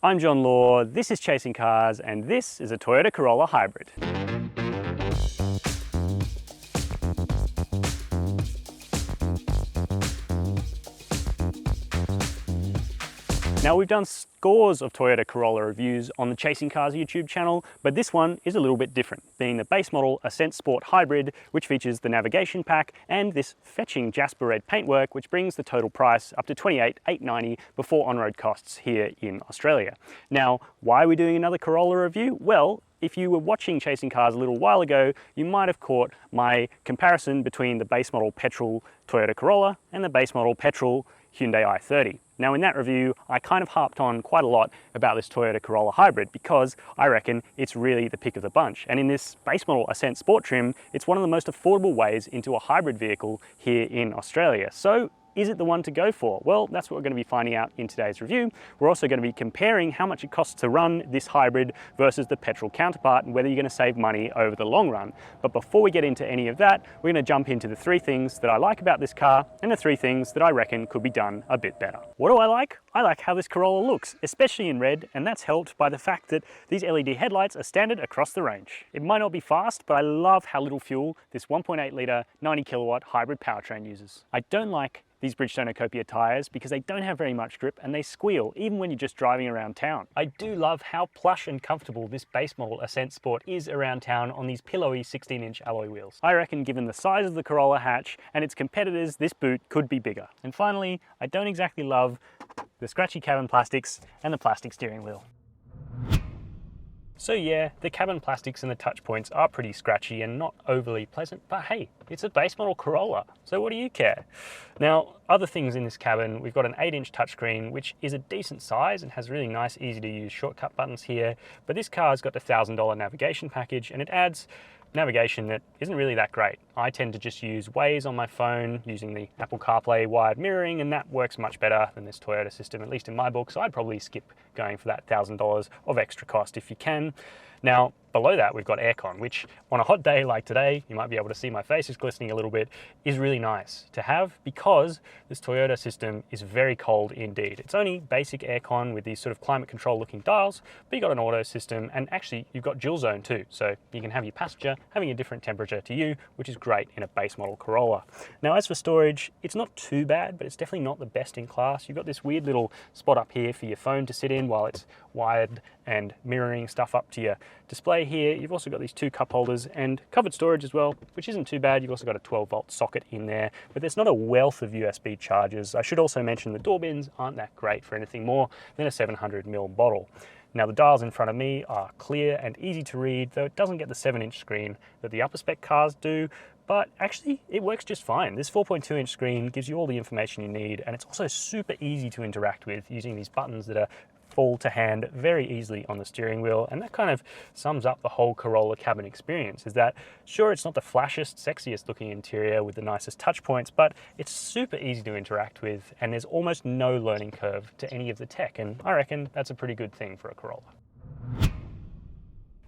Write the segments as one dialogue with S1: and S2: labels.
S1: I'm John Law, this is Chasing Cars, and this is a Toyota Corolla Hybrid. Now, we've done scores of Toyota Corolla reviews on the Chasing Cars YouTube channel, but this one is a little bit different, being the base model Ascent Sport Hybrid, which features the navigation pack and this fetching Jasper red paintwork, which brings the total price up to $28,890 before on-road costs here in Australia. Now, why are we doing another Corolla review? Well, if you were watching Chasing Cars a little while ago, you might have caught my comparison between the base model petrol Toyota Corolla and the base model petrol Hyundai i30. Now, in that review, I kind of harped on quite a lot about this Toyota Corolla Hybrid because I reckon it's really the pick of the bunch. And in this base model Ascent Sport trim, it's one of the most affordable ways into a hybrid vehicle here in Australia. So, is it the one to go for? Well, that's what we're going to be finding out in today's review. We're also going to be comparing how much it costs to run this hybrid versus the petrol counterpart and whether you're going to save money over the long run. But before we get into any of that, we're going to jump into the three things that I like about this car and the three things that I reckon could be done a bit better. What do I like? I like how this Corolla looks, especially in red, and that's helped by the fact that these LED headlights are standard across the range. It might not be fast, but I love how little fuel this 1.8 litre 90 kilowatt hybrid powertrain uses. I don't like these Bridgestone Ecopia tyres because they don't have very much grip and they squeal even when you're just driving around town. I do love how plush and comfortable this base model Ascent Sport is around town on these pillowy 16-inch alloy wheels. I reckon given the size of the Corolla hatch and its competitors, this boot could be bigger. And finally, I don't exactly love the scratchy cabin plastics and the plastic steering wheel. So yeah, the cabin plastics and the touch points are pretty scratchy and not overly pleasant, but hey, it's a base model Corolla, so what do you care? Now, other things in this cabin, we've got an 8-inch touchscreen, which is a decent size and has really nice, easy to use shortcut buttons here, but this car's got the $1,000 navigation package and it adds navigation that isn't really that great. I tend to just use Waze on my phone using the Apple CarPlay wired mirroring, and that works much better than this Toyota system, at least in my book, so I'd probably skip going for that $1,000 of extra cost if you can. Now, below that, we've got aircon, which on a hot day like today, you might be able to see my face is glistening a little bit, is really nice to have because this Toyota system is very cold indeed. It's only basic aircon with these sort of climate control looking dials, but you've got an auto system and actually you've got dual zone too. So you can have your passenger having a different temperature to you, which is great in a base model Corolla. Now, as for storage, it's not too bad, but it's definitely not the best in class. You've got this weird little spot up here for your phone to sit in while it's wired and mirroring stuff up to your display here. You've also got these two cup holders and covered storage as well, which isn't too bad. You've also got a 12-volt socket in there, but there's not a wealth of USB chargers. I should also mention the door bins aren't that great for anything more than a 700ml bottle. Now, the dials in front of me are clear and easy to read, though it doesn't get the 7-inch screen that the upper spec cars do, but actually it works just fine. This 4.2-inch screen gives you all the information you need, and it's also super easy to interact with using these buttons that are fall to hand very easily on the steering wheel, and that kind of sums up the whole Corolla cabin experience. Is that, sure, it's not the flashiest, sexiest looking interior with the nicest touch points, but it's super easy to interact with, and there's almost no learning curve to any of the tech, and I reckon that's a pretty good thing for a Corolla.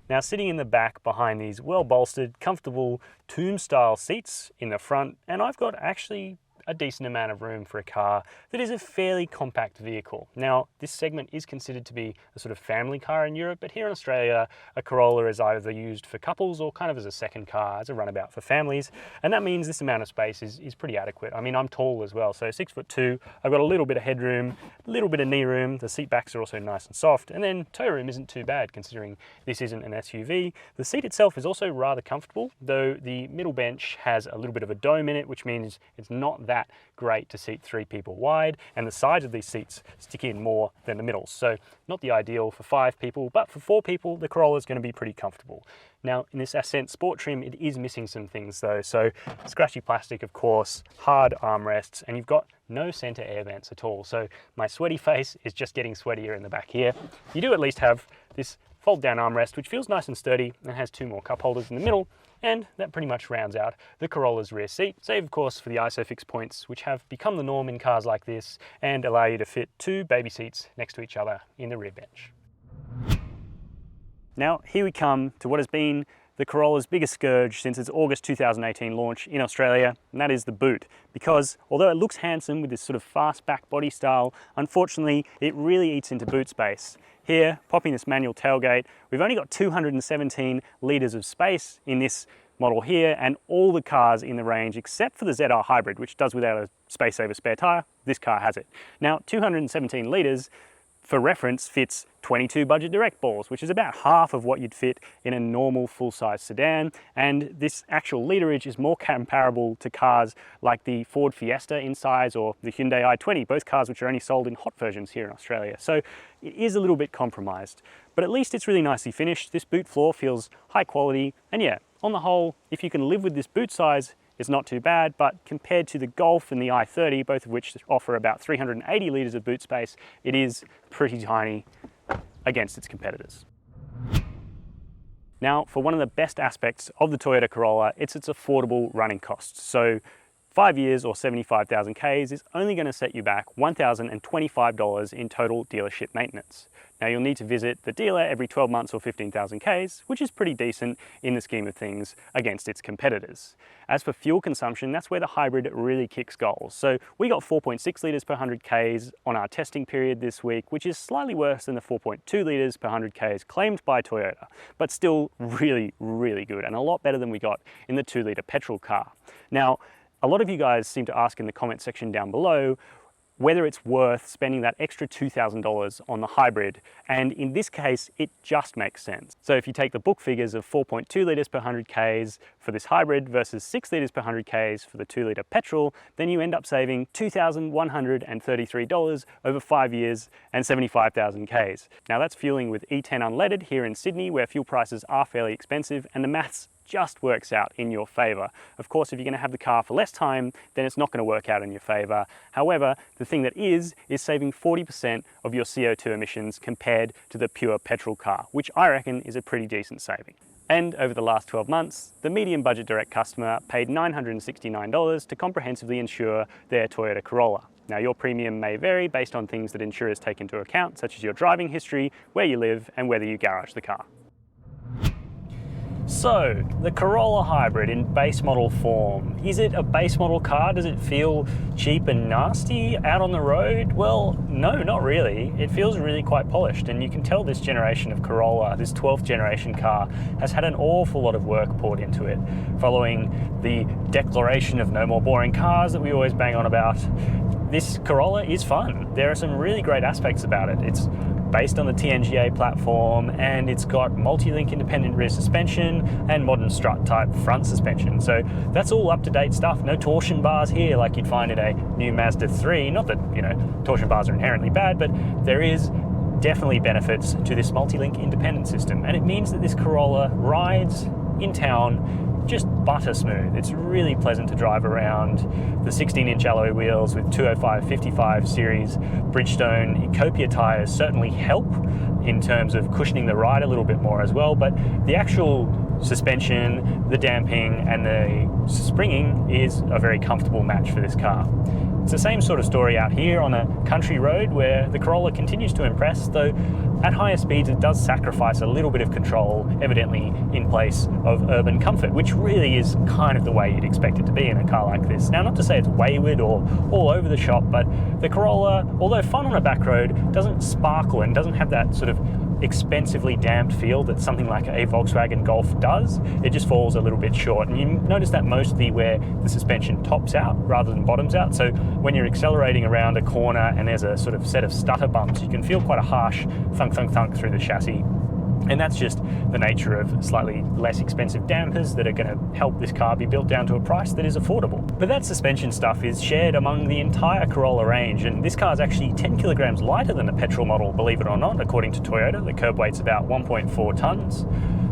S1: Now, sitting in the back behind these well-bolstered, comfortable tomb-style seats in the front, and I've got actually a decent amount of room for a car that is a fairly compact vehicle. Now, this segment is considered to be a sort of family car in Europe, but here in Australia, a Corolla is either used for couples or kind of as a second car, as a runabout for families, and that means this amount of space is pretty adequate. I mean, I'm tall as well, so 6'2", I've got a little bit of headroom, a little bit of knee room, the seat backs are also nice and soft, and then toe room isn't too bad considering this isn't an SUV. The seat itself is also rather comfortable, though the middle bench has a little bit of a dome in it, which means it's not that great to seat 3 people wide, and the sides of these seats stick in more than the middle. So not the ideal for 5 people, but for 4 people, the Corolla is going to be pretty comfortable. Now, in this Ascent Sport trim, it is missing some things though. So scratchy plastic, of course, hard armrests, and you've got no center air vents at all. So my sweaty face is just getting sweatier in the back here. You do at least have this fold down armrest, which feels nice and sturdy and has 2 more cup holders in the middle, and that pretty much rounds out the Corolla's rear seat, save of course for the ISOFIX points, which have become the norm in cars like this and allow you to fit 2 baby seats next to each other in the rear bench. Now, here we come to what has been the Corolla's biggest scourge since its August 2018 launch in Australia, and that is the boot. Because although it looks handsome with this sort of fast back body style, unfortunately it really eats into boot space. Here, popping this manual tailgate, we've only got 217 litres of space in this model here, and all the cars in the range except for the ZR Hybrid, which does without a space saver spare tyre, this car has it. Now 217 litres, for reference, fits 22 budget direct balls, which is about half of what you'd fit in a normal full-size sedan, and this actual literage is more comparable to cars like the Ford Fiesta in size or the Hyundai i20, both cars which are only sold in hot versions here in Australia. So it is a little bit compromised, but at least it's really nicely finished. This boot floor feels high quality, and yeah, on the whole, if you can live with this boot size, it's not too bad, but compared to the Golf and the i30, both of which offer about 380 litres of boot space, it is pretty tiny against its competitors. Now, for one of the best aspects of the Toyota Corolla, it's its affordable running costs. So 5 years or 75,000 Ks is only going to set you back $1,025 in total dealership maintenance. Now you'll need to visit the dealer every 12 months or 15,000 Ks, which is pretty decent in the scheme of things against its competitors. As for fuel consumption, that's where the hybrid really kicks goals. So we got 4.6 litres per 100 Ks on our testing period this week, which is slightly worse than the 4.2 litres per 100 Ks claimed by Toyota, but still really, really good and a lot better than we got in the 2-litre petrol car. Now, a lot of you guys seem to ask in the comment section down below whether it's worth spending that extra $2,000 on the hybrid, and in this case it just makes sense. So if you take the book figures of 4.2 litres per 100 Ks for this hybrid versus 6 litres per 100 Ks for the 2-litre petrol, then you end up saving $2,133 over 5 years and 75,000 Ks. Now that's fueling with E10 unleaded here in Sydney, where fuel prices are fairly expensive, and the maths just works out in your favour. Of course, if you're going to have the car for less time, then it's not going to work out in your favour. However, the thing that is saving 40% of your CO2 emissions compared to the pure petrol car, which I reckon is a pretty decent saving. And over the last 12 months, the medium budget direct customer paid $969 to comprehensively insure their Toyota Corolla. Now, your premium may vary based on things that insurers take into account, such as your driving history, where you live, and whether you garage the car. So, the Corolla Hybrid in base model form. Is it a base model car? Does it feel cheap and nasty out on the road? Well, no, not really. It feels really quite polished, and you can tell this generation of Corolla, this 12th generation car, has had an awful lot of work poured into it. Following the declaration of no more boring cars that we always bang on about, this Corolla is fun. There are some really great aspects about it. It's based on the TNGA platform, and it's got multi-link independent rear suspension and modern strut type front suspension. So that's all up-to-date stuff. No torsion bars here like you'd find in a new Mazda 3. Not that, you know, torsion bars are inherently bad, but there is definitely benefits to this multi-link independent system, and it means that this Corolla rides in town just butter smooth. It's really pleasant to drive around. The 16-inch alloy wheels with 205/55 series Bridgestone Ecopia tyres certainly help in terms of cushioning the ride a little bit more as well, but the actual suspension, the damping and the springing is a very comfortable match for this car. It's the same sort of story out here on a country road where the Corolla continues to impress, though at higher speeds it does sacrifice a little bit of control, evidently in place of urban comfort, which really is kind of the way you'd expect it to be in a car like this. Now, not to say it's wayward or all over the shop, but the Corolla, although fun on a back road, doesn't sparkle and doesn't have that sort of expensively damped feel that something like a Volkswagen Golf does. It just falls a little bit short, and you notice that mostly where the suspension tops out rather than bottoms out. So when you're accelerating around a corner and there's a sort of set of stutter bumps, you can feel quite a harsh thunk thunk thunk through the chassis. And that's just the nature of slightly less expensive dampers that are going to help this car be built down to a price that is affordable. But that suspension stuff is shared among the entire Corolla range, and this car is actually 10 kilograms lighter than the petrol model, believe it or not, according to Toyota. The curb weight's about 1.4 tons.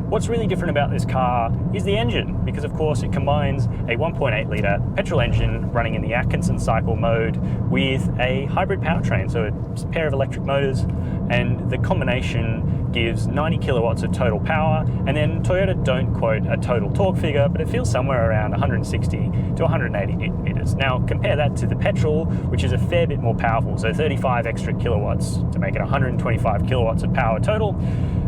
S1: What's really different about this car is the engine, because of course it combines a 1.8 litre petrol engine running in the Atkinson cycle mode with a hybrid powertrain, so a pair of electric motors, and the combination gives 90 kilowatts of total power, and then Toyota don't quote a total torque figure, but it feels somewhere around 160 to 180 newton meters. Now compare that to the petrol, which is a fair bit more powerful, so 35 extra kilowatts to make it 125 kilowatts of power total.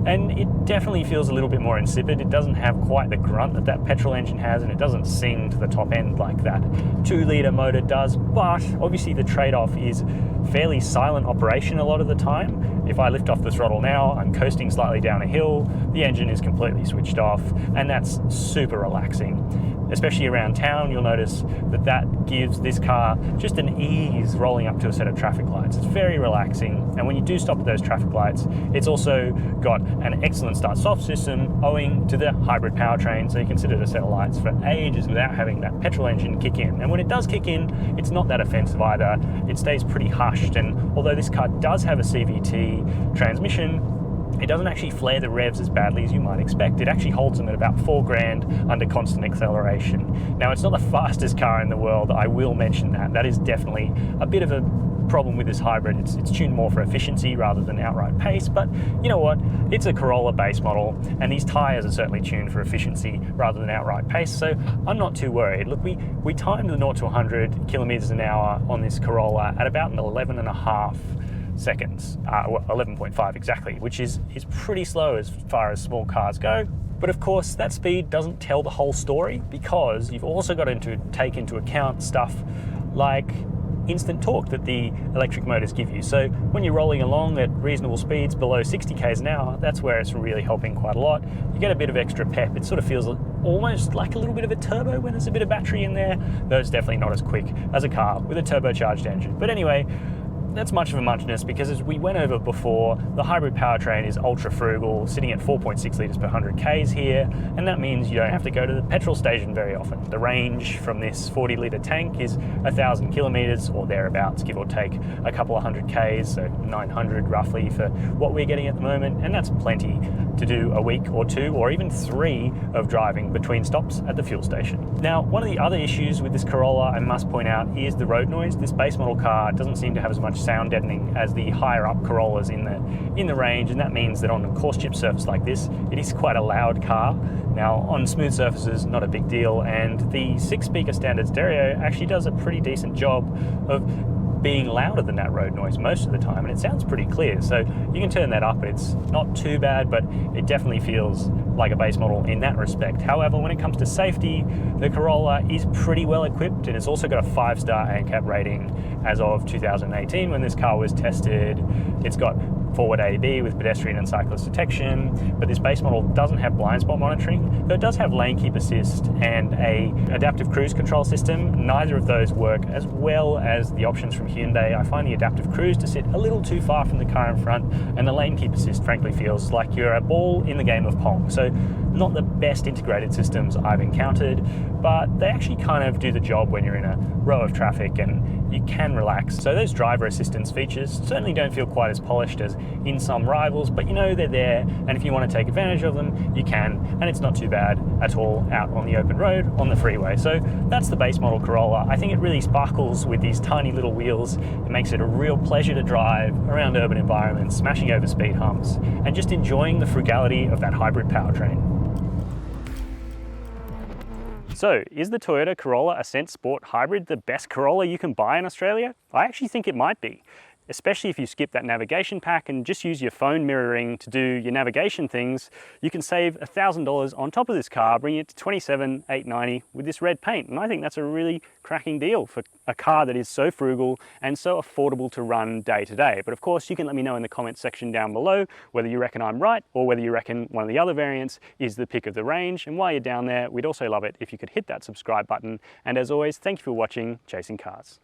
S1: and it definitely feels a little bit more insipid. It doesn't have quite the grunt that that petrol engine has, and it doesn't sing to the top end like that 2-litre motor does, but obviously the trade-off is fairly silent operation a lot of the time. If I lift off the throttle now, I'm coasting slightly down a hill, the engine is completely switched off, and that's super relaxing. Especially around town, you'll notice that that gives this car just an ease rolling up to a set of traffic lights. It's very relaxing, and when you do stop at those traffic lights, it's also got an excellent start-stop system owing to the hybrid powertrain, so you can sit at a set of lights for ages without having that petrol engine kick in. And when it does kick in, it's not that offensive either. It stays pretty hushed, and although this car does have a CVT transmission, it doesn't actually flare the revs as badly as you might expect. It actually holds them at about 4 grand under constant acceleration. Now, it's not the fastest car in the world, I will mention that. That is definitely a bit of a problem with this hybrid. It's tuned more for efficiency rather than outright pace, but you know what? It's a Corolla base model, and these tyres are certainly tuned for efficiency rather than outright pace, so I'm not too worried. Look, we timed the 0 to 100 kilometers an hour on this Corolla at about an 11.5 seconds, 11.5 exactly, which is pretty slow as far as small cars go. But of course, that speed doesn't tell the whole story, because you've also got to take into account stuff like instant torque that the electric motors give you. So when you're rolling along at reasonable speeds below 60 k's an hour, that's where it's really helping quite a lot. You get a bit of extra pep. It sort of feels almost like a little bit of a turbo when there's a bit of battery in there, though it's definitely not as quick as a car with a turbocharged engine. But anyway, that's much of a muchness, because as we went over before, the hybrid powertrain is ultra frugal, sitting at 4.6 litres per 100 k's here, and that means you don't have to go to the petrol station very often. The range from this 40-litre tank is 1,000 kilometres or thereabouts, give or take a couple of 100 k's, so 900 roughly for what we're getting at the moment, and that's plenty to do a week or 2 or even 3 of driving between stops at the fuel station. Now, one of the other issues with this Corolla, I must point out, is the road noise. This base model car doesn't seem to have as much sound deadening as the higher up Corollas in the range, and that means that on a coarse chip surface like this, it is quite a loud car. Now, on smooth surfaces, not a big deal, and the 6-speaker standard stereo actually does a pretty decent job of being louder than that road noise most of the time, and it sounds pretty clear, so you can turn that up. It's not too bad, but it definitely feels like a base model in that respect. However, when it comes to safety, the Corolla is pretty well equipped, and it's also got a 5-star ANCAP rating as of 2018 when this car was tested. It's got forward AEB with pedestrian and cyclist detection, but this base model doesn't have blind spot monitoring, though it does have lane keep assist and a adaptive cruise control system. Neither of those work as well as the options from Hyundai. I find the adaptive cruise to sit a little too far from the car in front, and the lane keep assist frankly feels like you're a ball in the game of Pong. So not the best integrated systems I've encountered, but they actually kind of do the job when you're in a row of traffic and you can relax. So those driver assistance features certainly don't feel quite as polished as in some rivals, but you know they're there, and if you want to take advantage of them, you can, and it's not too bad at all out on the open road, on the freeway. So that's the base model Corolla. I think it really sparkles with these tiny little wheels. It makes it a real pleasure to drive around urban environments, smashing over speed humps, and just enjoying the frugality of that hybrid powertrain. So, is the Toyota Corolla Ascent Sport Hybrid the best Corolla you can buy in Australia? I actually think it might be, especially if you skip that navigation pack and just use your phone mirroring to do your navigation things. You can save $1,000 on top of this car, bringing it to $27,890 with this red paint. And I think that's a really cracking deal for a car that is so frugal and so affordable to run day to day. But of course, you can let me know in the comments section down below whether you reckon I'm right or whether you reckon one of the other variants is the pick of the range. And while you're down there, we'd also love it if you could hit that subscribe button. And as always, thank you for watching Chasing Cars.